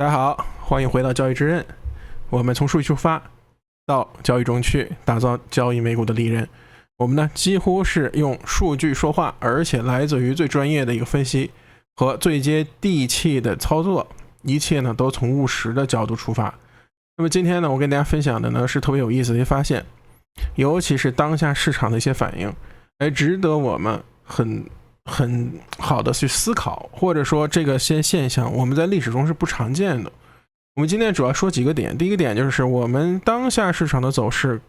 大家好，欢迎回到交易之刃。我们从数据出发，到交易中去打造交易美股的利刃。我们呢几乎是用数据说话，而且来自于最专业的一个分析和最接地气的操作，一切呢都从务实的角度出发。那么今天呢，我跟大家分享的呢是特别有意思的一些发现，尤其是当下市场的一些反应，值得我们很好的去思考，或者说这个些现象我们在历史中是不常见的。我们今天主要说几个点，第一个点就是我们当下市场的走势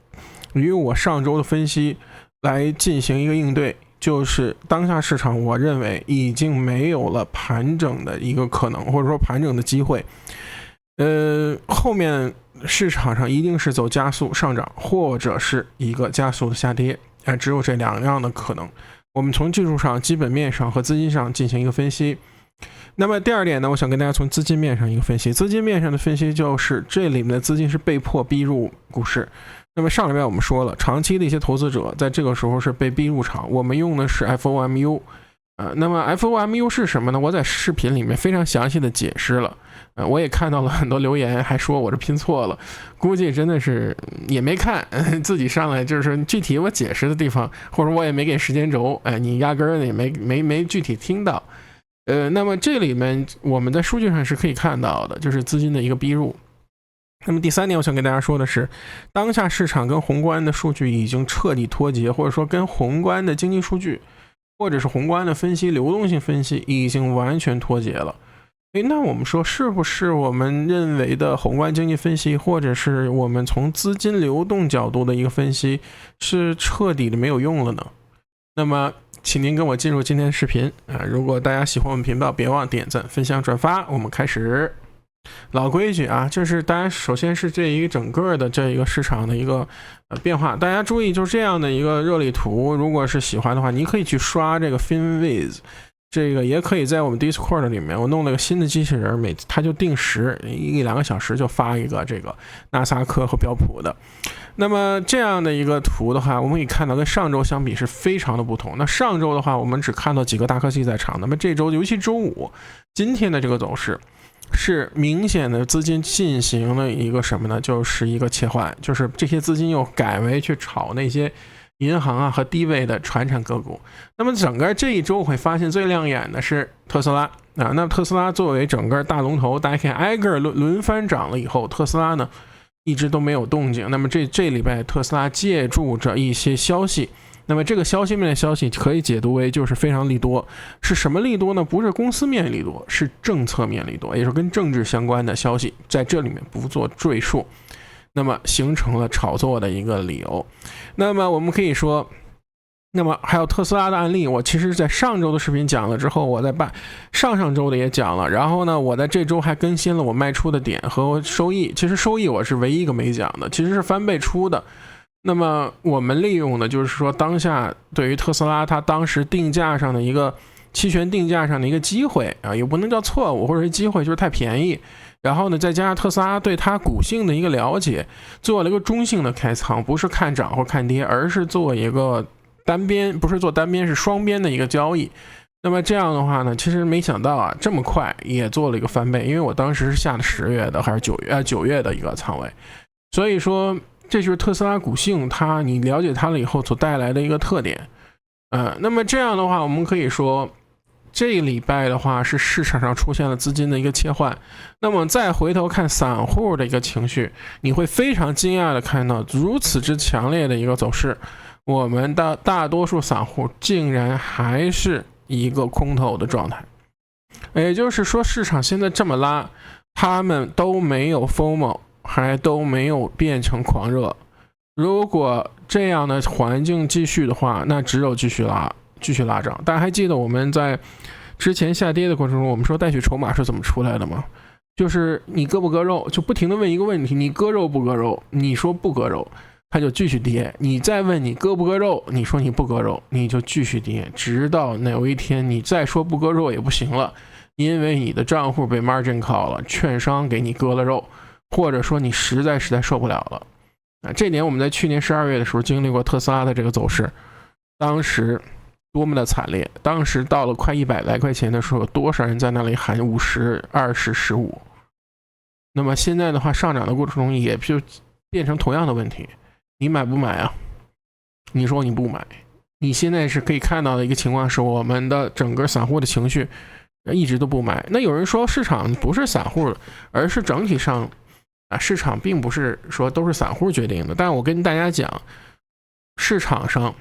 与我上周的分析来进行一个应对，就是当下市场我认为已经没有了盘整的一个可能，或者说盘整的机会。后面市场上一定是走加速上涨，或者是一个加速的下跌，只有这两样的可能。我们从技术上、基本面上和资金上进行一个分析。那么第二点呢，我想跟大家从资金面上一个分析。资金面上的分析就是这里面的资金是被迫逼入股市。那么上礼拜我们说了，长期的一些投资者在这个时候是被逼入场，我们用的是 FOMU。那么 FOMU 是什么呢？我在视频里面非常详细的解释了。我也看到了很多留言，还说我这拼错了，估计真的是也没看，自己上来就是具体我解释的地方，或者我也没给时间轴，你压根儿也没具体听到。那么这里面我们在数据上是可以看到的，就是资金的一个逼入。那么第三点我想跟大家说的是，当下市场跟宏观的数据已经彻底脱节，或者说跟宏观的经济数据或者是宏观的分析、流动性分析已经完全脱节了。那我们说是不是我们认为的宏观经济分析，或者是我们从资金流动角度的一个分析是彻底的没有用了呢？那么请您跟我进入今天的视频如果大家喜欢我们频道，别忘点赞、分享、转发。我们开始。老规矩就是大家首先是这一整个的这一个市场的一个变化，大家注意就是这样的一个热力图，如果是喜欢的话，你可以去刷这个 Finviz， 这个也可以在我们 Discord 里面，我弄了个新的机器人，它就定时1-2个小时就发一个这个纳斯达克和标普的。那么这样的一个图的话，我们可以看到跟上周相比是非常的不同。那上周的话，我们只看到几个大科技在场，那么这周尤其周五今天的这个走势是明显的资金进行了一个什么呢？就是一个切换，就是这些资金又改为去炒那些银行和低位的传产个股。那么整个这一周会发现最亮眼的是特斯拉那特斯拉作为整个大龙头，大家看挨个轮番涨了以后，特斯拉呢一直都没有动静。那么这礼拜特斯拉借助着一些消息，那么这个消息面的消息可以解读为就是非常利多。是什么利多呢？不是公司面利多，是政策面利多，也就是跟政治相关的消息，在这里面不做赘述。那么形成了炒作的一个理由。那么我们可以说，那么还有特斯拉的案例，我其实在上周的视频讲了之后，我在上周的也讲了，然后呢我在这周还更新了我卖出的点和收益。其实收益我是唯一一个没讲的，其实是翻倍出的。那么我们利用的就是说当下对于特斯拉它当时定价上的一个期权定价上的一个机会也不能叫错误，或者是机会，就是太便宜。然后呢再加上特斯拉对它股性的一个了解，做了一个中性的开仓，不是看涨或看跌，而是做一个单边，不是做单边，是双边的一个交易。那么这样的话呢，其实没想到这么快也做了一个翻倍，因为我当时是下的10月的还是9月的一个仓位。所以说这就是特斯拉股性，你了解它了以后所带来的一个特点。那么这样的话，我们可以说这礼拜的话是市场上出现了资金的一个切换。那么再回头看散户的一个情绪，你会非常惊讶的看到如此之强烈的一个走势，我们的大多数散户竟然还是一个空头的状态。也就是说市场现在这么拉，他们都没有 FOMO， 还都没有变成狂热。如果这样的环境继续的话，那只有继续拉涨。大家还记得我们在之前下跌的过程中，我们说带取筹码是怎么出来的吗？就是你割不割肉，就不停的问一个问题，你割肉不割肉？你说不割肉，它就继续跌。你再问你割不割肉，你说你不割肉，你就继续跌，直到有一天你再说不割肉也不行了，因为你的账户被 margin call 了，券商给你割了肉，或者说你实在受不了了。这点我们在去年12月的时候经历过特斯拉的这个走势，当时多么的惨烈，当时到了快100来块钱的时候，有多少人在那里喊50、20、15，那么现在的话，上涨的过程中也就变成同样的问题，你买不买啊？你说你不买，你现在是可以看到的一个情况是，我们的整个散户的情绪一直都不买。那有人说市场不是散户，而是整体上市场并不是说都是散户决定的。但我跟大家讲，市场上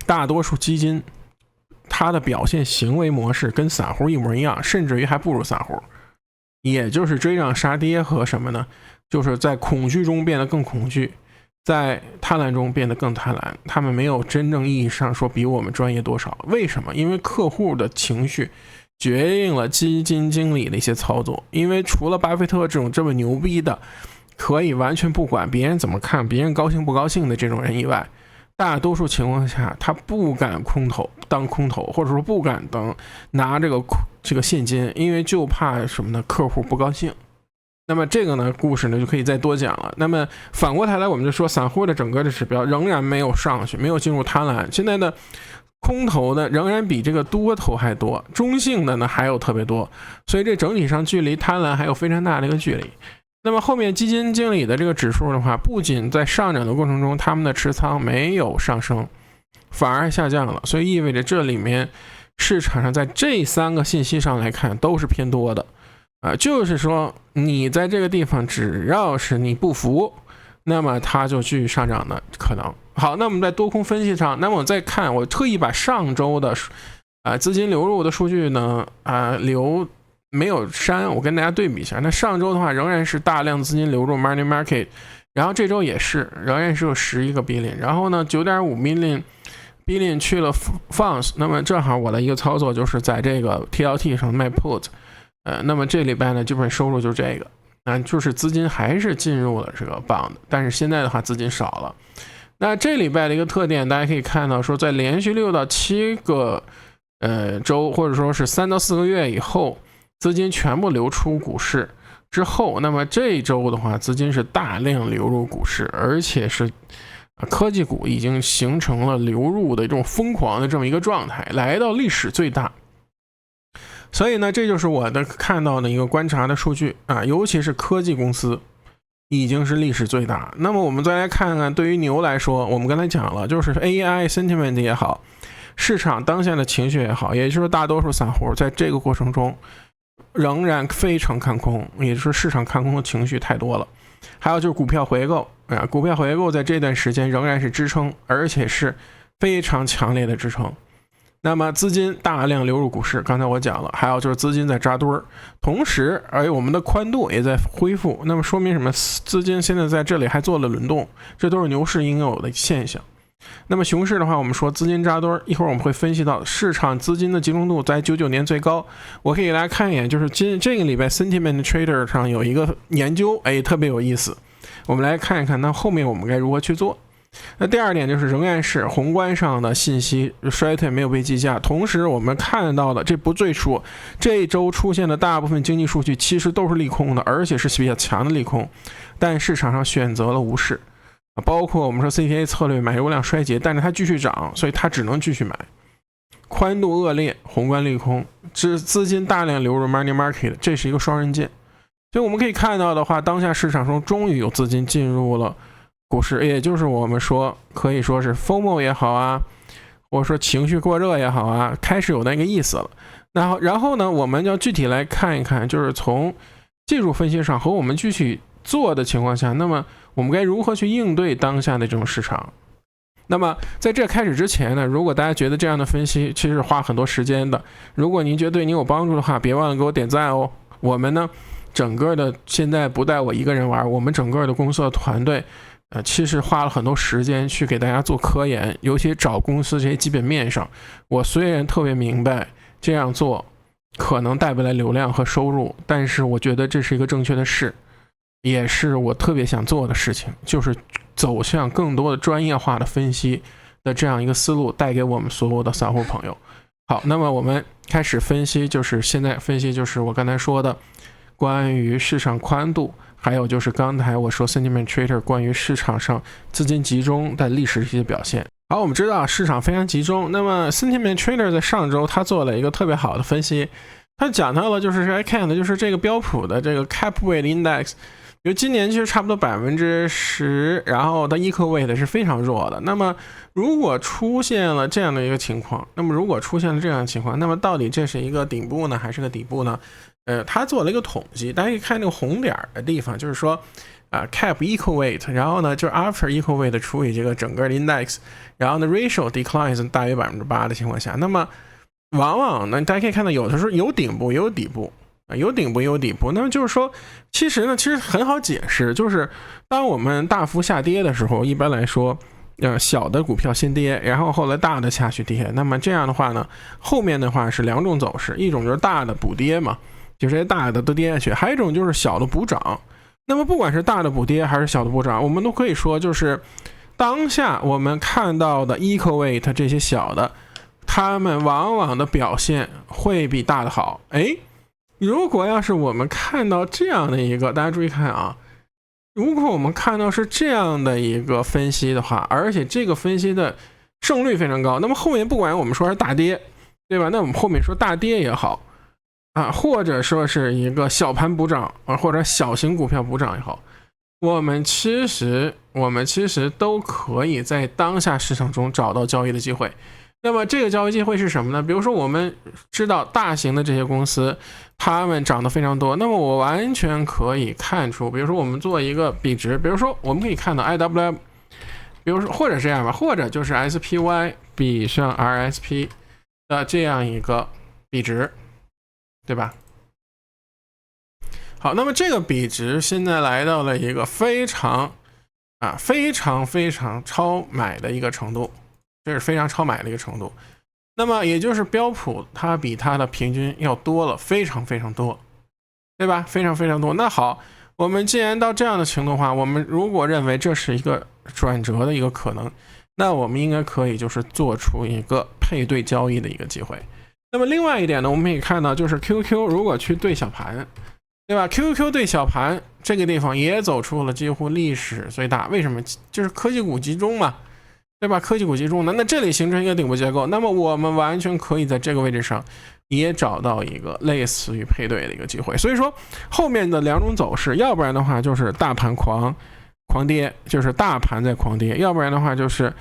大多数基金它的表现行为模式跟散户一模一样，甚至于还不如散户，也就是追涨杀跌和什么呢？就是在恐惧中变得更恐惧，在贪婪中变得更贪婪。他们没有真正意义上说比我们专业多少。为什么？因为客户的情绪决定了基金经理的一些操作。因为除了巴菲特这种这么牛逼的可以完全不管别人怎么看，别人高兴不高兴的这种人以外，大多数情况下他不敢当空头，或者说不敢拿这个现金，因为就怕什么呢？客户不高兴。那么这个呢，故事呢就可以再多讲了。那么反过头来，我们就说散户的整个的指标仍然没有上去，没有进入贪婪。现在的空头呢仍然比这个多头还多，中性的呢还有特别多，所以这整体上距离贪婪还有非常大的一个距离。那么后面基金经理的这个指数的话，不仅在上涨的过程中他们的持仓没有上升，反而下降了，所以意味着这里面市场上在这3个信息上来看都是偏多的就是说你在这个地方只要是你不服，那么它就继续上涨的可能。好，那我们在多空分析上，那么我再看，我特意把上周的资金流入的数据呢没有删，我跟大家对比一下。那上周的话仍然是大量资金流入 money market， 然后这周也是仍然是有11个 billion， 然后呢 9.5 billion 去了 funds。 那么正好我的一个操作就是在这个 TLT 上卖 put，那么这礼拜呢基本收入就是这个就是资金还是进入了这个 bond， 但是现在的话资金少了。那这礼拜的一个特点，大家可以看到说，在连续6到7个周，或者说是3到4个月以后，资金全部流出股市之后，那么这一周的话资金是大量流入股市，而且是科技股已经形成了流入的这种疯狂的这么一个状态，来到历史最大。所以呢，这就是我的看到的一个观察的数据尤其是科技公司已经是历史最大。那么我们再来看看，对于牛来说，我们刚才讲了，就是 AI sentiment 也好，市场当下的情绪也好，也就是大多数散户在这个过程中仍然非常看空，也就是市场看空的情绪太多了。还有就是股票回购股票回购在这段时间仍然是支撑，而且是非常强烈的支撑。那么资金大量流入股市，刚才我讲了，还有就是资金在扎堆儿，同时我们的宽度也在恢复。那么说明什么？资金现在在这里还做了轮动，这都是牛市应有的现象。那么熊市的话，我们说资金扎堆儿，一会儿我们会分析到市场资金的集中度在99年最高。我可以来看一眼，就是这个礼拜 Sentiment Trader 上有一个研究，特别有意思。我们来看一看，那后面我们该如何去做。那第二点就是仍然是宏观上的信息衰退没有被计价，同时我们看到的这不赘述，这一周出现的大部分经济数据其实都是利空的，而且是比较强的利空，但市场上选择了无视，包括我们说 CTA 策略买入量衰竭，但是它继续涨，所以它只能继续买。宽度恶劣，宏观利空，资金大量流入 money market， 这是一个双刃剑。所以我们可以看到的话，当下市场中终于有资金进入了股市，也就是我们说可以说是 FOMO 也好或者说情绪过热也好开始有那个意思了。然后呢，我们要具体来看一看，就是从技术分析上和我们具体做的情况下，那么我们该如何去应对当下的这种市场。那么在这开始之前呢，如果大家觉得这样的分析其实是花很多时间的，如果您觉得对你有帮助的话，别忘了给我点赞哦。我们呢整个的现在不带我一个人玩，我们整个的公司的团队其实花了很多时间去给大家做科研，尤其找公司这些基本面上，我虽然特别明白这样做可能带不来流量和收入，但是我觉得这是一个正确的事，也是我特别想做的事情，就是走向更多的专业化的分析的这样一个思路，带给我们所有的散户朋友。好，那么我们开始分析，就是现在分析就是我刚才说的关于市场宽度，还有就是刚才我说 Sentiment Trader 关于市场上资金集中的历史一些表现。好，我们知道市场非常集中，那么 Sentiment Trader 在上周他做了一个特别好的分析，他讲到了就是I can't 就是这个标普的这个 cap weight index， 比如今年其实差不多10%，然后它 equal weight 是非常弱的。那么如果出现了这样的一个情况，那么到底这是一个顶部呢，还是个底部呢？他做了一个统计，大家可以看那个红点的地方，就是说cap equal weight， 然后呢就是 after equal weight 除以这个整个的 index， 然后呢 ratio declines 大于 8% 的情况下，那么往往呢大家可以看到有的时候有顶部也有底部，有顶部也有底部。那么就是说其实很好解释，就是当我们大幅下跌的时候，一般来说小的股票先跌，然后后来大的下去跌，那么这样的话呢，后面的话是两种走势，一种就是大的补跌嘛，就是这些大的都跌下去，还有一种就是小的补涨。那么不管是大的补跌还是小的补涨，我们都可以说就是当下我们看到的 equal weight 这些小的，他们往往的表现会比大的好。如果要是我们看到这样的一个，大家注意看啊，如果我们看到是这样的一个分析的话，而且这个分析的胜率非常高，那么后面不管我们说是大跌，对吧？那我们后面说大跌也好或者说是一个小盘补涨或者小型股票补涨也好，我们其实都可以在当下市场中找到交易的机会。那么这个交易机会是什么呢？比如说我们知道大型的这些公司他们涨得非常多，那么我完全可以看出，比如说我们做一个比值，比如说我们可以看到 IWM， 比如说或者这样吧，或者就是 SPY 比上 RSP 的这样一个比值，对吧？好，那么这个比值现在来到了一个非常超买的一个程度，这是非常超买的一个程度。那么也就是标普它比它的平均要多了非常多，对吧？非常多。那好，我们既然到这样的程度的话，我们如果认为这是一个转折的一个可能，那我们应该可以就是做出一个配对交易的一个机会。那么另外一点呢，我们可以看到就是 QQ 如果去对小盘，对吧？ QQ 对小盘这个地方也走出了几乎历史最大，为什么？就是科技股集中嘛，对吧？科技股集中的，那这里形成一个顶部结构，那么我们完全可以在这个位置上也找到一个类似于配对的一个机会。所以说后面的两种走势，要不然的话就是大盘狂跌，就是大盘在狂跌，要不然的话就是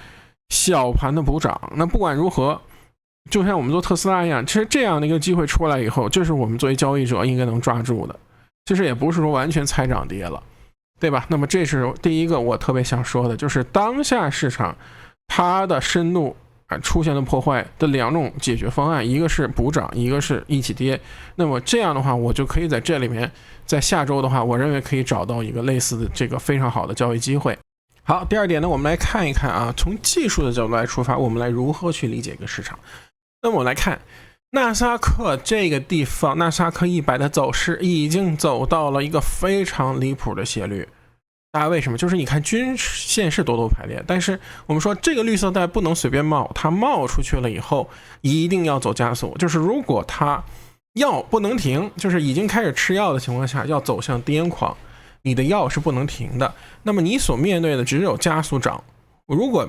小盘的补涨。那不管如何，就像我们做特斯拉一样，其实这样的一个机会出来以后，这是我们作为交易者应该能抓住的，其实也不是说完全猜涨跌了，对吧？那么这是第一个我特别想说的，就是当下市场它的深度出现了破坏的两种解决方案，一个是补涨，一个是一起跌。那么这样的话，我就可以在这里面，在下周的话，我认为可以找到一个类似的这个非常好的交易机会。好，第二点呢，我们来看一看从技术的角度来出发，我们来如何去理解一个市场。那么我来看纳斯达克这个地方，纳斯达克100的走势已经走到了一个非常离谱的斜率。大家为什么？就是你看均线是多头排列，但是我们说这个绿色带不能随便冒，它冒出去了以后一定要走加速，就是如果它药不能停，就是已经开始吃药的情况下要走向癫狂，你的药是不能停的，那么你所面对的只有加速涨，如果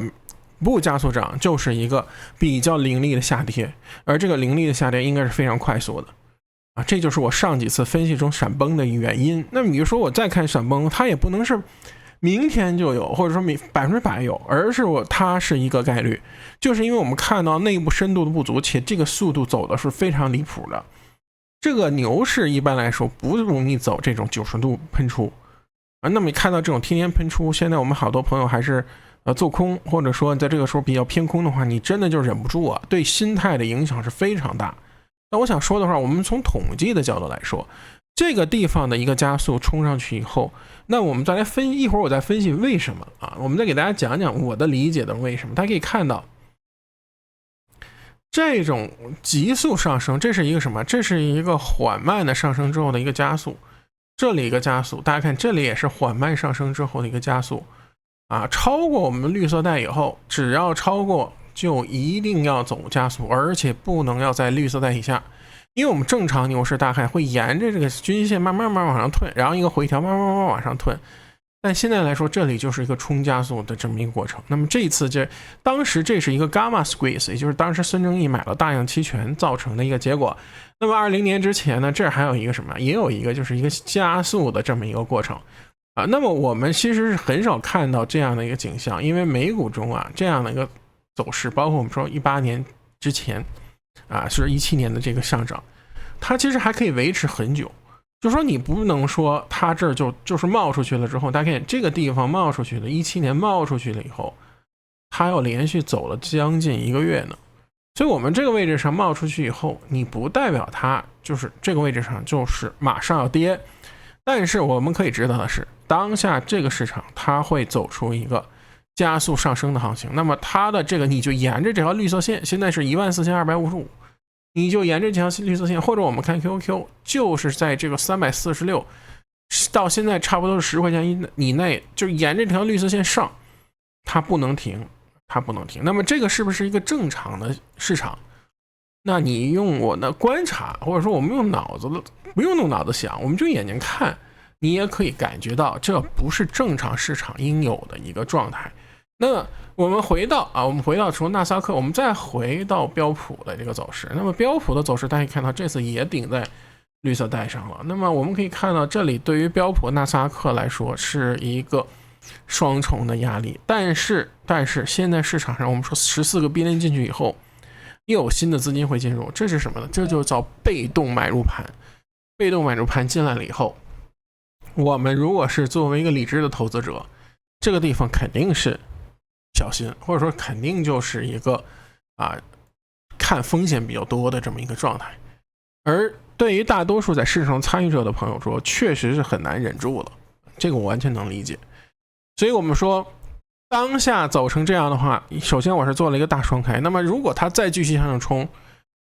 不加速涨就是一个比较凌厉的下跌，而这个凌厉的下跌应该是非常快速的这就是我上几次分析中闪崩的原因。那么比如说我再看闪崩，它也不能是明天就有，或者说100%有，而是它是一个概率，就是因为我们看到内部深度的不足，且这个速度走的是非常离谱的。这个牛市一般来说不容易走这种90度喷出那么你看到这种天天喷出，现在我们好多朋友还是做空，或者说在这个时候比较偏空的话，你真的就忍不住对心态的影响是非常大。那我想说的话，我们从统计的角度来说，这个地方的一个加速冲上去以后，那我们再来分析，一会儿我再分析为什么我们再给大家讲讲我的理解的为什么。大家可以看到这种急速上升，这是一个什么？这是一个缓慢的上升之后的一个加速，这里一个加速，大家看这里也是缓慢上升之后的一个加速超过我们绿色带以后，只要超过就一定要走加速，而且不能要在绿色带以下，因为我们正常牛市大概会沿着这个均线慢慢往上退，然后一个回调慢慢往上退，但现在来说这里就是一个冲加速的这么一个过程。那么这一次当时这是一个 gamma squeeze， 也就是当时孙正义买了大量期权造成的一个结果。那么20年之前呢，这还有一个什么，也有一个就是一个加速的这么一个过程啊。那么我们其实是很少看到这样的一个景象，因为美股中啊这样的一个走势，包括我们说18年之前啊，是17年的这个上涨，它其实还可以维持很久。就说你不能说它这儿就是冒出去了之后，大概这个地方冒出去了，17年冒出去了以后，它要连续走了将近1个月呢。所以我们这个位置上冒出去以后，你不代表它就是这个位置上就是马上要跌，但是我们可以知道的是，当下这个市场它会走出一个加速上升的行情。那么它的这个你就沿着这条绿色线，现在是14255，你就沿着这条绿色线，或者我们看 QQ 就是在这个346到现在差不多是10块钱以内，就沿着这条绿色线上，它不能停。那么这个是不是一个正常的市场？那你用我的观察，或者说我们用脑子的，不用动脑子想，我们就眼睛看，你也可以感觉到这不是正常市场应有的一个状态。那我们回到除纳斯达克，我们再回到标普的这个走势。那么标普的走势，大家可以看到这次也顶在绿色带上了。那么我们可以看到，这里对于标普纳斯达克来说是一个双重的压力，但是现在市场上我们说14个 billion 进去以后，又有新的资金会进入，这是什么呢？这就叫被动买入盘。被动买入盘进来了以后，我们如果是作为一个理智的投资者，这个地方肯定是小心，或者说肯定就是一个看风险比较多的这么一个状态。而对于大多数在市场参与者的朋友说，确实是很难忍住了，这个我完全能理解。所以我们说当下走成这样的话，首先我是做了一个大双开，那么如果它再继续向上冲，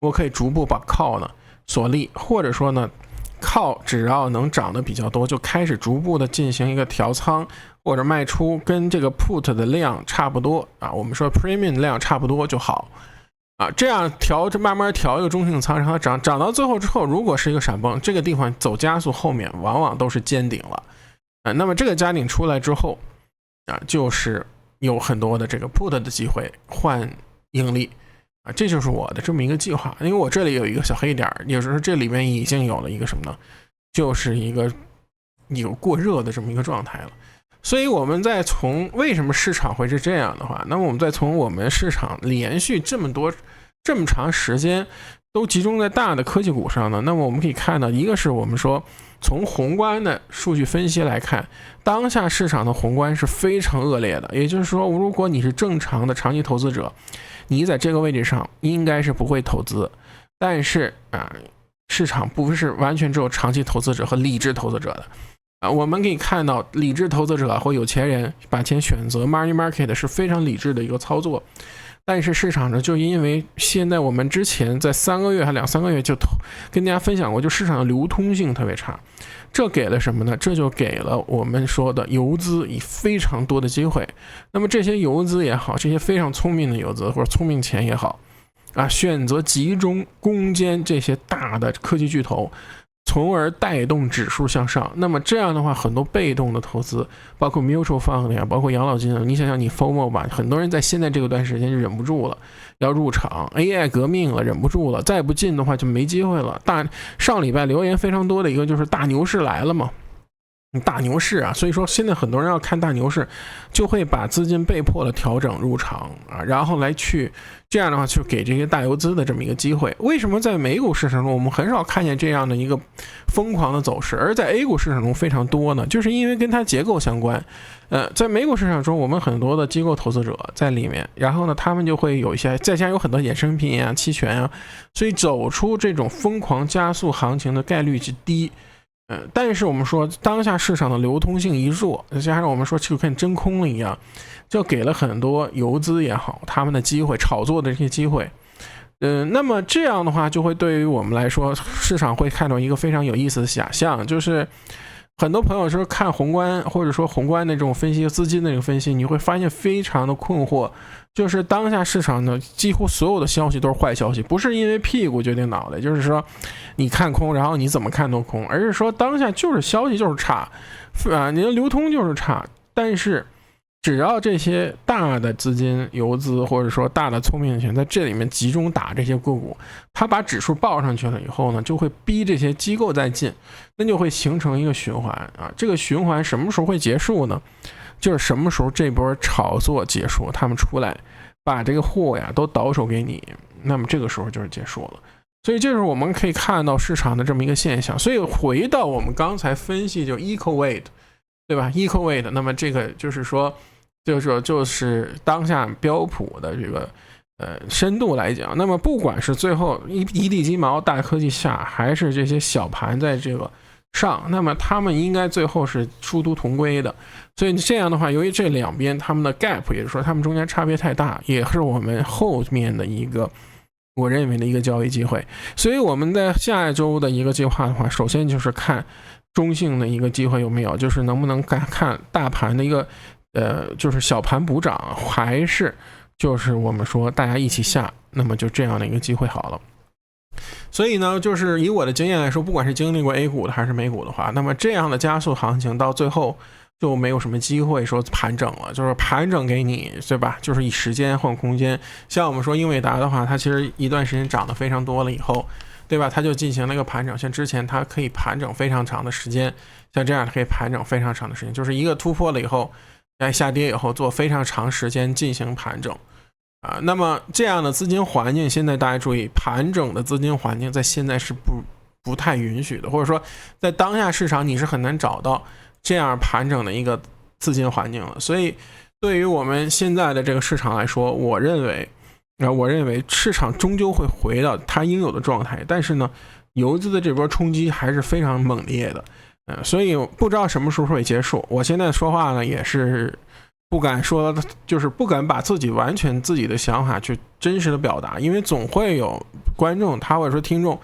我可以逐步把call呢锁利，或者说呢call只要能涨得比较多，就开始逐步的进行一个调仓或者卖出，跟这个 put 的量差不多啊，我们说 premium 量差不多就好啊，这样慢慢调一个中性仓，让它涨到最后之后，如果是一个闪崩，这个地方走加速，后面往往都是尖顶了那么这个加顶出来之后就是有很多的这个 put 的机会换盈利这就是我的这么一个计划。因为我这里有一个小黑点，也就是说这里面已经有了一个什么呢，就是一个有过热的这么一个状态了。所以我们再从为什么市场会是这样的话，那么我们再从我们市场连续这么长时间都集中在大的科技股上呢，那么我们可以看到，一个是我们说从宏观的数据分析来看，当下市场的宏观是非常恶劣的。也就是说，如果你是正常的长期投资者，你在这个位置上应该是不会投资。但是市场不是完全只有长期投资者和理智投资者的我们可以看到，理智投资者或有钱人把钱选择 money market 是非常理智的一个操作。但是市场呢，就因为现在我们之前在3个月还2-3个月就跟大家分享过，就市场的流通性特别差，这给了什么呢？这就给了我们说的游资以非常多的机会。那么这些游资也好，这些非常聪明的游资或者聪明钱也好选择集中攻坚这些大的科技巨头，从而带动指数向上。那么这样的话，很多被动的投资，包括 mutual fund 呀，包括养老金你想想你 FOMO 吧，很多人在现在这个段时间就忍不住了，要入场 AI 革命了，忍不住了，再不进的话就没机会了。上礼拜留言非常多的一个就是大牛市来了嘛，大牛市所以说现在很多人要看大牛市，就会把资金被迫的调整入场然后来去这样的话去给这些大游资的这么一个机会。为什么在美股市场中我们很少看见这样的一个疯狂的走势，而在 A 股市场中非常多呢？就是因为跟它结构相关。在美股市场中，我们很多的机构投资者在里面，然后呢，他们就会有一些再加有很多衍生品期权所以走出这种疯狂加速行情的概率之低。但是我们说当下市场的流通性一弱，加上我们说就跟真空了一样，就给了很多游资也好他们的机会，炒作的这些机会。那么这样的话就会对于我们来说，市场会看到一个非常有意思的假象，就是很多朋友说看宏观或者说宏观的这种分析，资金的这个分析，你会发现非常的困惑，就是当下市场呢几乎所有的消息都是坏消息，不是因为屁股决定脑袋，就是说你看空然后你怎么看都空，而是说当下就是消息就是差你的流通就是差。但是只要这些大的资金游资或者说大的聪明钱在这里面集中打这些个股，它把指数报上去了以后呢，就会逼这些机构再进，那就会形成一个循环啊。这个循环什么时候会结束呢？就是什么时候这波炒作结束，他们出来把这个货呀都倒手给你，那么这个时候就是结束了。所以这是我们可以看到市场的这么一个现象。所以回到我们刚才分析，就 equal weight， 对吧 ？equal weight， 那么这个就是说就是当下标普的这个深度来讲，那么不管是最后一地鸡毛大科技下，还是这些小盘在这个上，那么他们应该最后是殊途同归的。所以这样的话，由于这两边他们的 gap， 也就是说他们中间差别太大，也是我们后面的一个我认为的一个交易机会。所以我们在下一周的一个计划的话，首先就是看中性的一个机会有没有，就是能不能看大盘的一个就是小盘补涨，还是就是我们说大家一起下，那么就这样的一个机会好了。所以呢，就是以我的经验来说，不管是经历过 A 股的还是美股的话，那么这样的加速行情到最后就没有什么机会说盘整了，就是盘整给你，对吧？就是以时间换空间。像我们说英伟达的话，它其实一段时间涨得非常多了以后，对吧？它就进行了一个盘整，像之前它可以盘整非常长的时间，像这样可以盘整非常长的时间，就是一个突破了以后，在下跌以后做非常长时间进行盘整。那么这样的资金环境，现在大家注意，盘整的资金环境在现在是不太允许的，或者说在当下市场你是很难找到这样盘整的一个资金环境了。所以对于我们现在的这个市场来说，我认为市场终究会回到它应有的状态，但是呢，游资的这波冲击还是非常猛烈的，所以不知道什么时候会结束。我现在说话呢也是不敢说，就是不敢把自己完全自己的想法去真实的表达，因为总会有观众他或者说听众，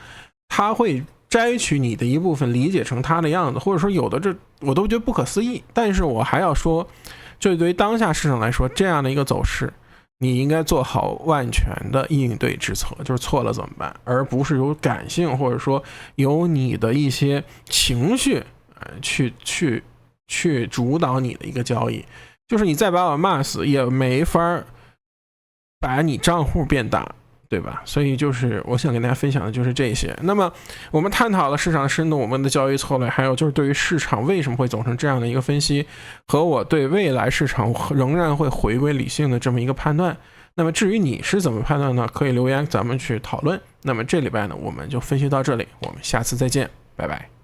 他会摘取你的一部分理解成他的样子，或者说有的这我都觉得不可思议。但是我还要说，这对于当下市场来说，这样的一个走势，你应该做好万全的应对之策，就是错了怎么办，而不是由感性或者说由你的一些情绪去主导你的一个交易。就是你再把我骂死，也没法把你账户变大，对吧？所以就是我想跟大家分享的就是这些。那么我们探讨了市场的深度，我们的交易策略，还有就是对于市场为什么会走成这样的一个分析，和我对未来市场仍然会回归理性的这么一个判断。那么至于你是怎么判断呢？可以留言咱们去讨论。那么这礼拜呢，我们就分析到这里，我们下次再见，拜拜。